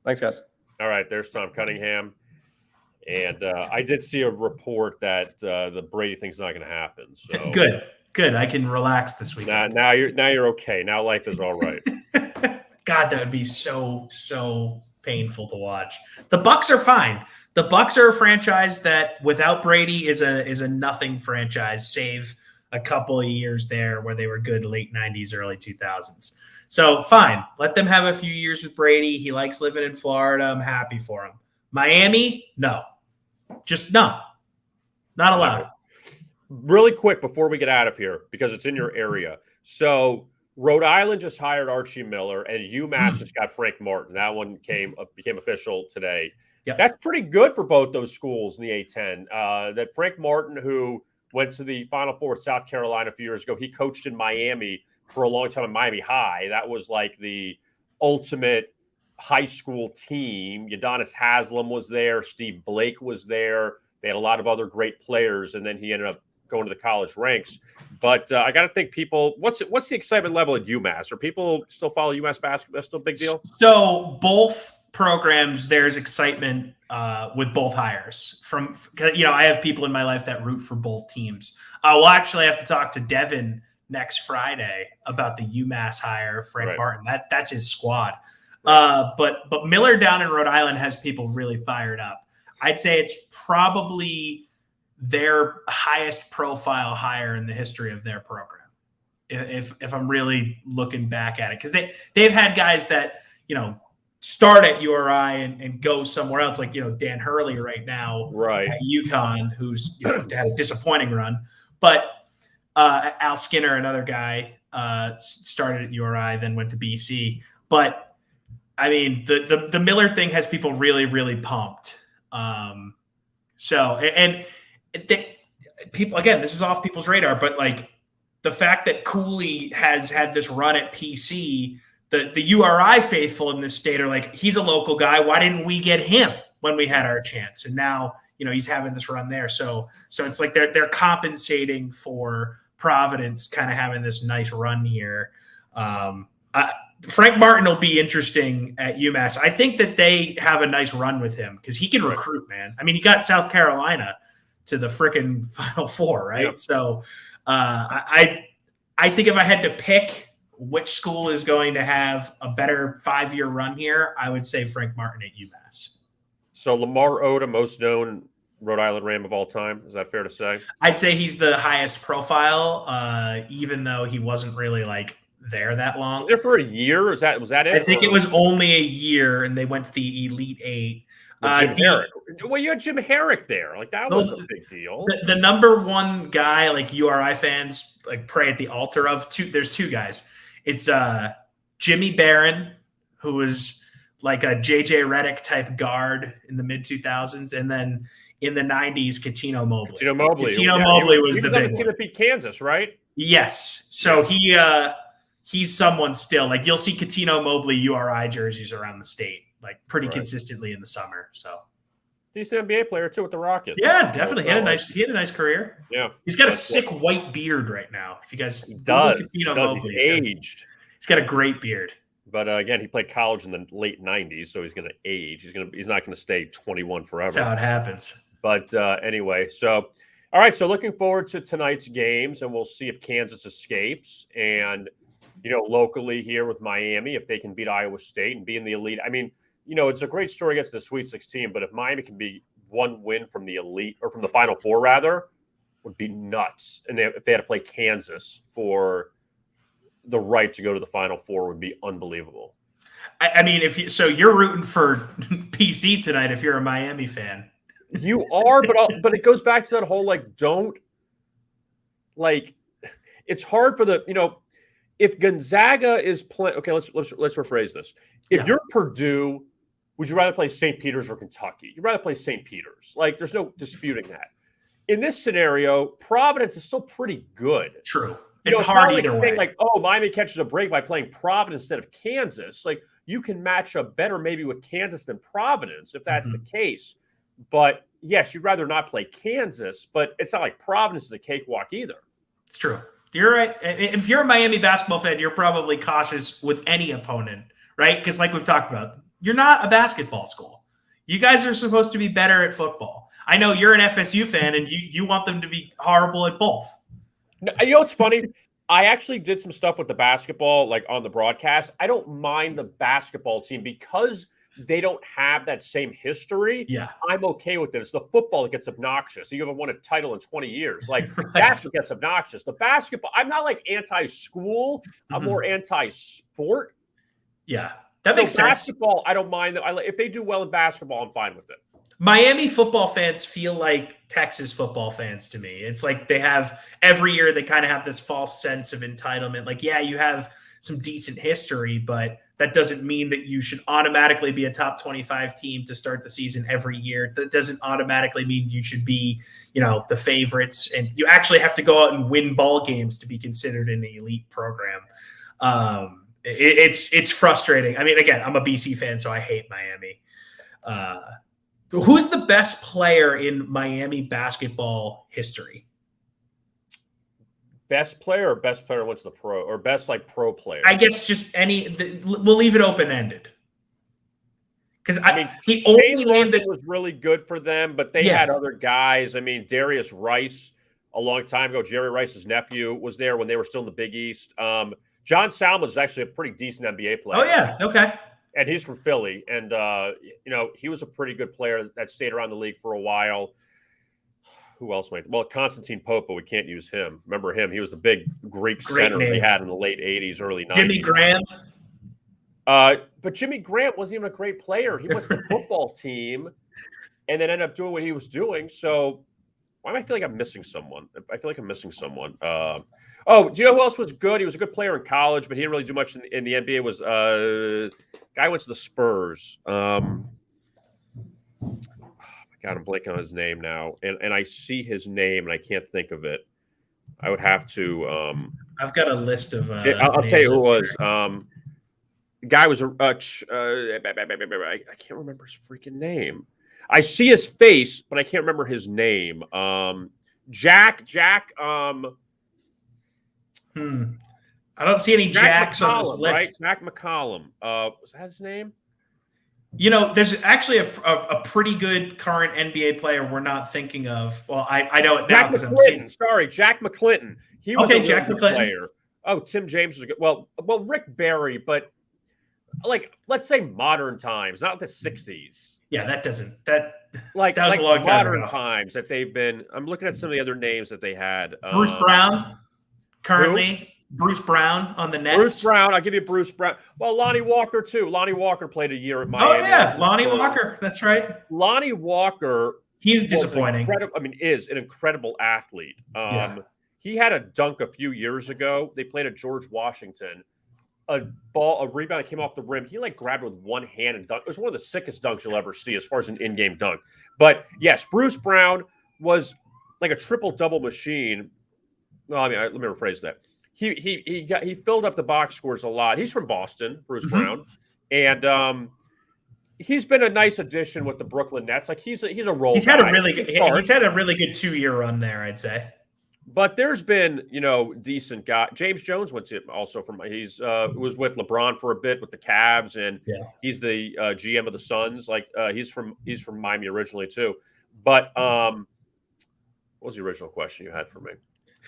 Speaker 3: Thanks, guys.
Speaker 1: All right, there's Thom Cunningham. And I did see a report that the Brady thing's not going to happen. So
Speaker 2: Good. I can relax this week.
Speaker 1: Now you're okay. Now life is all right.
Speaker 2: God, that would be so painful to watch. The Bucs are fine. The Bucs are a franchise that without Brady is a nothing franchise, save a couple of years there where they were good late 90s, early 2000s. So fine. Let them have a few years with Brady. He likes living in Florida. I'm happy for him. Miami? No. Just no. Not allowed.
Speaker 1: Really quick before we get out of here, because it's in your area. So Rhode Island just hired Archie Miller, and UMass just got Frank Martin. That one became official today. Yep. That's pretty good for both those schools in the A-10. That Frank Martin, who went to the Final Four with South Carolina a few years ago, he coached in Miami for a long time in Miami High. That was like the ultimate high school team. Udonis Haslam was there. Steve Blake was there. They had a lot of other great players, and then he ended up going to the college ranks. But I got to think people, what's the excitement level at UMass? Are people still follow UMass basketball? That's still a big deal?
Speaker 2: So both programs, there's excitement with both hires. I have people in my life that root for both teams. We'll actually have to talk to Devin next Friday about the UMass hire, Frank Martin. That's his squad. But Miller down in Rhode Island has people really fired up. I'd say it's probably their highest profile hire in the history of their program. If I'm really looking back at it, because they've had guys that, start at URI and go somewhere else, like, Dan Hurley right now at UConn, who's had a disappointing run. But Al Skinner, another guy, started at URI, then went to BC. But I mean, the Miller thing has people really, really pumped. People, again, this is off people's radar, but like the fact that Cooley has had this run at PC, the URI faithful in this state are like, he's a local guy. Why didn't we get him when we had our chance? And now, he's having this run there. So it's like they're compensating for Providence kind of having this nice run here. Frank Martin will be interesting at UMass. I think that they have a nice run with him because he can recruit, man. I mean, he got South Carolina to the frickin' Final Four, right? Yep. So I think if I had to pick which school is going to have a better 5-year run here, I would say Frank Martin at UMass.
Speaker 1: So Lamar Odom, most known Rhode Island Ram of all time. Is that fair to say?
Speaker 2: I'd say he's the highest profile, even though he wasn't really like there that long.
Speaker 1: Was there for a year? Was that it?
Speaker 2: I think it was only a year, and they went to the Elite Eight.
Speaker 1: Jim Herrick. Well, you had Jim Herrick there. Like that was a big deal.
Speaker 2: The number one guy, like URI fans, like pray at the altar of. There's two guys. It's Jimmy Barron, who was like a JJ Redick type guard in the mid 2000s, and then in the 90s, Catino Mobley.
Speaker 1: Catino Mobley
Speaker 2: was the big one.
Speaker 1: He that beat Kansas, right?
Speaker 2: Yes. So he's someone still. Like you'll see Catino Mobley URI jerseys around the state, like pretty consistently in the summer. So
Speaker 1: decent NBA player too with the Rockets.
Speaker 2: Yeah, definitely. He had a nice career.
Speaker 1: Yeah.
Speaker 2: He's got a sick white beard right now. If you guys
Speaker 1: Mobley, he's aged.
Speaker 2: He's got a great beard.
Speaker 1: But again, he played college in the late 90s, so he's going to age. He's not going to stay 21 forever.
Speaker 2: That's how it happens.
Speaker 1: But anyway, so all right, so looking forward to tonight's games, and we'll see if Kansas escapes. And locally here with Miami, if they can beat Iowa State and be in the Elite. I mean, it's a great story against the Sweet 16, but if Miami can be one win from the Elite or from the Final Four, rather, would be nuts. And if they had to play Kansas for the right to go to the Final Four, would be unbelievable.
Speaker 2: I mean, you're rooting for PC tonight if you're a Miami fan.
Speaker 1: You are, but it goes back to that whole it's hard for the if Gonzaga is playing. Okay, let's rephrase this. If you're Purdue, would you rather play St. Peter's or Kentucky? You'd rather play St. Peter's. There's no disputing that. In this scenario, Providence is still pretty good.
Speaker 2: True. It's hard either way.
Speaker 1: Miami catches a break by playing Providence instead of Kansas. You can match up better maybe with Kansas than Providence if that's the case. But yes, you'd rather not play Kansas, but it's not like Providence is a cakewalk either.
Speaker 2: It's true. You're right. If you're a Miami basketball fan, you're probably cautious with any opponent, right? Because like we've talked about, you're not a basketball school. You guys are supposed to be better at football. I know you're an FSU fan, and you want them to be horrible at both.
Speaker 1: It's funny. I actually did some stuff with the basketball, on the broadcast. I don't mind the basketball team because they don't have that same history.
Speaker 2: Yeah.
Speaker 1: I'm okay with it. It's the football that gets obnoxious. You haven't won a title in 20 years. That's what gets obnoxious. The basketball, I'm not anti-school. I'm more anti-sport.
Speaker 2: Yeah. That makes sense.
Speaker 1: Basketball, I don't mind. If they do well in basketball, I'm fine with it.
Speaker 2: Miami football fans feel like Texas football fans to me. It's like they have every year they kind of have this false sense of entitlement. You have some decent history, but that doesn't mean that you should automatically be a top 25 team to start the season every year. That doesn't automatically mean you should be, the favorites, and you actually have to go out and win ball games to be considered an elite program. It's frustrating. I mean, again, I'm a BC fan, so I hate Miami. Who's the best player in Miami basketball history?
Speaker 1: Best player or best player what's the pro or best pro player?
Speaker 2: I guess just we'll leave it open-ended. Because he
Speaker 1: only was really good for them, but they had other guys. I mean, Darius Rice a long time ago, Jerry Rice's nephew was there when they were still in the Big East. John Salmon is actually a pretty decent NBA player.
Speaker 2: Oh, yeah. Okay.
Speaker 1: And he's from Philly. And, he was a pretty good player that stayed around the league for a while. Who else might? Well, Constantine Pope, but we can't use him. Remember him? He was the big Greek center they had in the late 80s, early 90s.
Speaker 2: Jimmy Graham.
Speaker 1: But Jimmy Grant wasn't even a great player. He went to the football team and then ended up doing what he was doing. So why do I feel like I'm missing someone? I feel like I'm missing someone. Do you know who else was good? He was a good player in college, but he didn't really do much in the NBA. Was guy went to the Spurs. God, I'm blanking on his name now, and I see his name and I can't think of it. I would have to.
Speaker 2: I've got a list of.
Speaker 1: I'll tell you who it was. The guy was I can't remember his freaking name. I see his face, but I can't remember his name. Jack.
Speaker 2: I don't see any Jacks on this
Speaker 1: McCollum,
Speaker 2: list.
Speaker 1: right? Jack McCollum. Was that his name?
Speaker 2: You know, there's actually a pretty good current NBA player we're not thinking of. Well, I know it now because I'm seeing.
Speaker 1: Sorry, Jack McClinton. He was a
Speaker 2: Jack
Speaker 1: really good
Speaker 2: McClinton.
Speaker 1: player. Oh, Tim James was a good. Well, Rick Barry, but like let's say modern times, not the '60s.
Speaker 2: Yeah, that was
Speaker 1: like
Speaker 2: a long time
Speaker 1: modern
Speaker 2: ago.
Speaker 1: times that they've been. I'm looking at some of the other names that they had.
Speaker 2: Bruce Brown, currently.
Speaker 1: Who?
Speaker 2: Bruce Brown on the Nets.
Speaker 1: Bruce Brown, I'll give you Bruce Brown. Well, Lonnie Walker too. Lonnie Walker played a year at Miami.
Speaker 2: Oh yeah, Lonnie Walker. That's right.
Speaker 1: Lonnie Walker.
Speaker 2: He's disappointing.
Speaker 1: Is an incredible athlete. He had a dunk a few years ago. They played at George Washington. A rebound came off the rim. He grabbed it with one hand and dunked. It was one of the sickest dunks you'll ever see as far as an in-game dunk. But yes, Bruce Brown was like a triple-double machine. Well, I mean, let me rephrase that. He filled up the box scores a lot. He's from Boston, Bruce Brown, and he's been a nice addition with the Brooklyn Nets. Like he's a role.
Speaker 2: He's had a really good 2-year run there, I'd say.
Speaker 1: But there's been decent guy. James Jones went to also from he's was with LeBron for a bit with the Cavs, and he's the GM of the Suns. He's from Miami originally too. But what was the original question you had for me?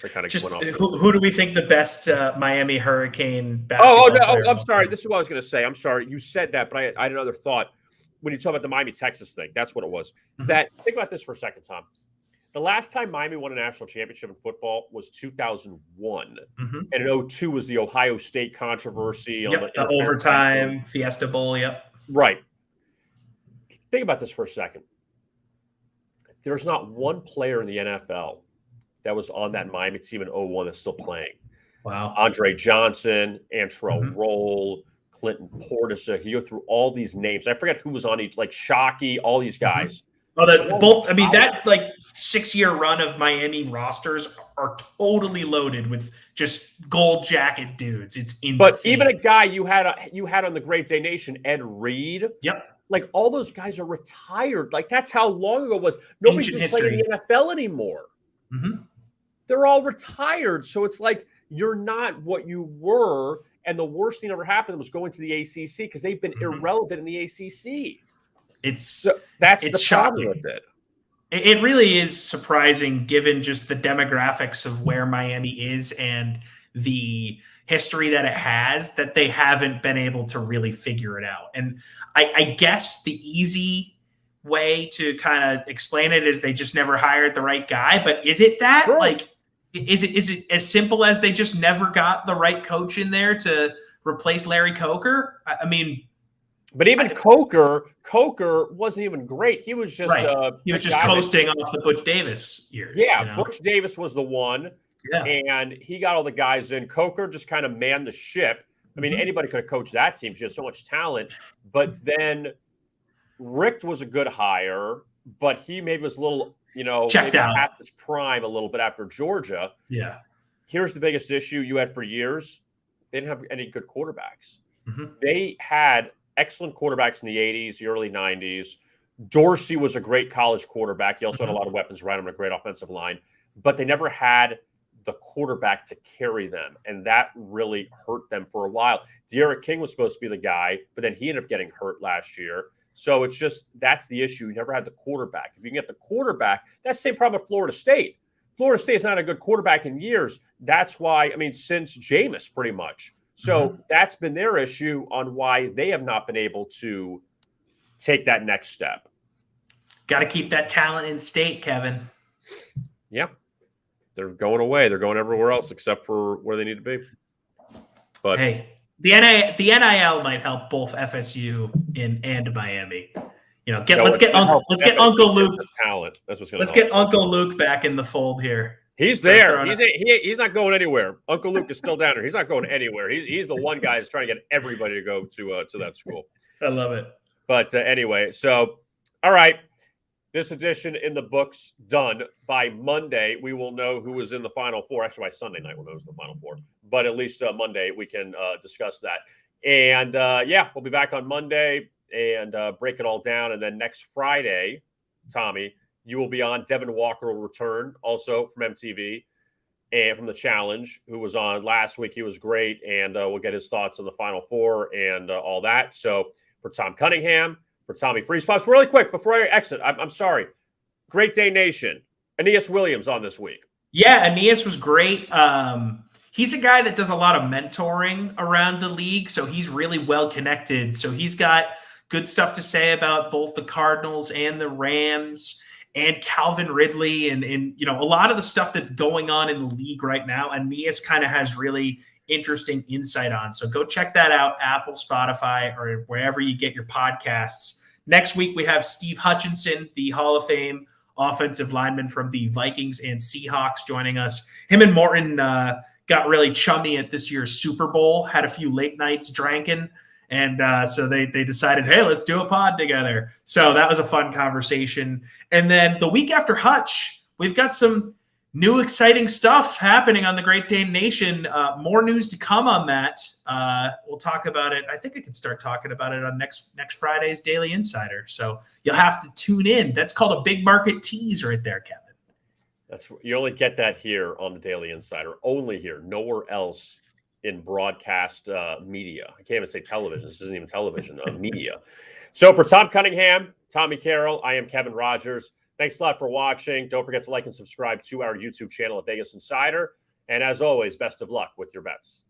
Speaker 1: Kind of
Speaker 2: just
Speaker 1: went off
Speaker 2: who do we think the best Miami Hurricane basketball player?
Speaker 1: I'm sorry. This is what I was going to say. I'm sorry. You said that, but I had another thought. When you talk about the Miami, Texas thing, that's what it was. Think about this for a second, Tom. The last time Miami won a national championship in football was 2001. And in 2002 was the Ohio State controversy.
Speaker 2: The overtime Fiesta Bowl,
Speaker 1: Right. Think about this for a second. There's not one player in the NFL that was on that Miami team in 2001 that's still playing.
Speaker 2: Wow.
Speaker 1: Andre Johnson, Antrell Roll, Clinton Portis. You go through all these names. I forget who was on each, like Shockey, all these guys.
Speaker 2: That 6-year run of Miami rosters are totally loaded with just gold jacket dudes. It's insane.
Speaker 1: But even a guy you had on the Great Day Nation, Ed Reed.
Speaker 2: Yep.
Speaker 1: Like all those guys are retired. Like that's how long ago it was. Nobody's even playing in the NFL anymore. They're all retired. So it's like you're not what you were. And the worst thing ever happened was going to the ACC because they've been irrelevant in the ACC. That's the problem with it.
Speaker 2: It really is surprising given just the demographics of where Miami is and the history that it has that they haven't been able to really figure it out. And I guess the easy way to kind of explain it is they just never hired the right guy. But is it that?
Speaker 1: Sure.
Speaker 2: Is it as simple as they just never got the right coach in there to replace Larry Coker? I mean,
Speaker 1: but even Coker wasn't even great. He was just
Speaker 2: he was just coasting off the Butch Davis years.
Speaker 1: Yeah, Butch Davis was the one, and he got all the guys in. Coker just kind of manned the ship. I mean, anybody could have coached that team. She has so much talent. But then Richt was a good hire, but he maybe was a little,
Speaker 2: checked out
Speaker 1: at his prime a little bit after Georgia.
Speaker 2: Yeah. Here's
Speaker 1: the biggest issue you had for years. They didn't have any good quarterbacks. They had excellent quarterbacks in the 80s, the early 90s. Dorsey was a great college quarterback. He also had a lot of weapons around him and a great offensive line. But they never had the quarterback to carry them, and that really hurt them for a while. De'Aaron King was supposed to be the guy, but then he ended up getting hurt last year. So it's just that's the issue. You never had the quarterback. If you can get the quarterback, that's the same problem at Florida State. Florida State's not a good quarterback in years. That's why, since Jameis pretty much. So that's been their issue on why they have not been able to take that next step.
Speaker 2: Got to keep that talent in state, Kevin.
Speaker 1: Yeah. They're going away. They're going everywhere else except for where they need to be. But
Speaker 2: hey, the NIL might help both FSU and Miami. Let's get Uncle Luke.
Speaker 1: Talent. That's what's going to
Speaker 2: Let's get Uncle Luke back in the fold here.
Speaker 1: He's there. He's not going anywhere. Uncle Luke is still down there. He's not going anywhere. He's the one guy that's trying to get everybody to go to that school.
Speaker 2: I love it.
Speaker 1: But anyway, so all right. This edition in the books done. By Monday, we will know who was in the Final Four. Actually, by Sunday night, we'll know who's in the Final Four. But at least Monday, we can discuss that. And, we'll be back on Monday and break it all down. And then next Friday, Tommy, you will be on. Devin Walker will return also from MTV. and from the Challenge, who was on last week. He was great, and we'll get his thoughts on the Final Four and all that. So for Thom Cunningham, for Tommy Freeze Pops, really quick before I exit, I'm sorry. Great Day Nation, Aeneas Williams on this week.
Speaker 2: Yeah, Aeneas was great. He's a guy that does a lot of mentoring around the league, so he's really well connected. So he's got good stuff to say about both the Cardinals and the Rams and Calvin Ridley and you know, a lot of the stuff that's going on in the league right now. Aeneas kind of has really interesting insight on. So go check that out, Apple, Spotify, or wherever you get your podcasts. Next week, we have Steve Hutchinson, the Hall of Fame offensive lineman from the Vikings and Seahawks, joining us. Him and Morton got really chummy at this year's Super Bowl, had a few late nights drinking. And so they decided, hey, let's do a pod together. So that was a fun conversation. And then the week after Hutch, we've got some new exciting stuff happening on the Great Dane Nation. More news to come on that. We'll talk about it. I think I can start talking about it on next Friday's Daily Insider. So you'll have to tune in. That's called a big market tease right there, Kevin.
Speaker 1: You only get that here on the Daily Insider. Only here, nowhere else in broadcast media. I can't even say television. This isn't even television, media. So for Thom Cunningham, Tommy Carroll, I am Kevin Rogers. Thanks a lot for watching. Don't forget to like and subscribe to our YouTube channel at Vegas Insider. And as always, best of luck with your bets.